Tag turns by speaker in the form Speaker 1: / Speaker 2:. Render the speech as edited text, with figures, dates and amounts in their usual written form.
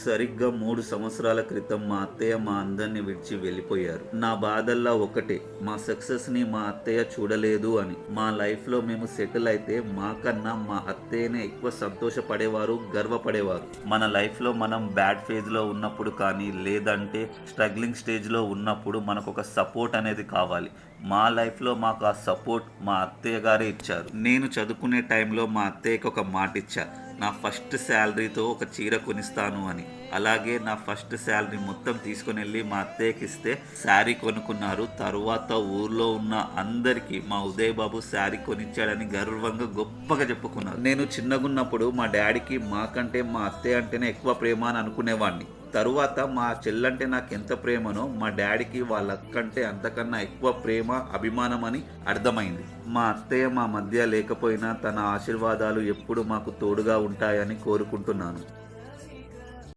Speaker 1: సరిగ్గా 3 సంవత్సరాల క్రితం మా అత్తయ్య మా అందరిని విడిచి వెళ్ళిపోయారు. నా బాధల్లా ఒకటే, మా సక్సెస్‌ని మా అత్తయ్య చూడలేదు అని. మా లైఫ్‌లో మేము సెటిల్ అయితే మాకన్నా మా అత్తయ్యనే ఎక్కువ సంతోషపడేవారు, గర్వపడేవారు. మన లైఫ్‌లో మనం బ్యాడ్ ఫేజ్‌లో ఉన్నప్పుడు కానీ, లేదంటే స్ట్రగ్లింగ్ స్టేజ్‌లో ఉన్నప్పుడు మనకొక సపోర్ట్ అనేది కావాలి. మా లైఫ్‌లో మాకు ఆ సపోర్ట్ మా అత్తయ్య గారే ఇచ్చారు. నేను చదువుకునే టైంలో మా అత్తయ్యకి ఒక మాటిచ్చా. నా ఫస్ట్ శాలరీతో ఒక చీర కొనిస్తాను అని. అలాగే నా ఫస్ట్ శాలరీ మొత్తం తీసుకొనెళ్ళి మా అత్తయ్యకిస్తే శారీ కొనుక్కున్నారు. తరువాత ఊర్లో ఉన్న అందరికీ మా ఉదయ్ బాబు శారీ కొనిచ్చాడని గర్వంగా గొప్పగా చెప్పుకున్నారు. నేను చిన్నగున్నప్పుడు మా డాడీకి మాకంటే మా అత్తయ్య అంటేనే ఎక్కువ ప్రేమ అని అనుకునేవాడిని. తరువాత మా చెల్లంటే నాకెంత ప్రేమనో మా డాడీకి వాళ్ళ అక్కంటే అంతకన్నా ఎక్కువ ప్రేమ, అభిమానం అని అర్థమైంది. మా అత్తయ్య మా మధ్య లేకపోయినా తన ఆశీర్వాదాలు ఎప్పుడు మాకు తోడుగా ఉంటాయని కోరుకుంటున్నాను.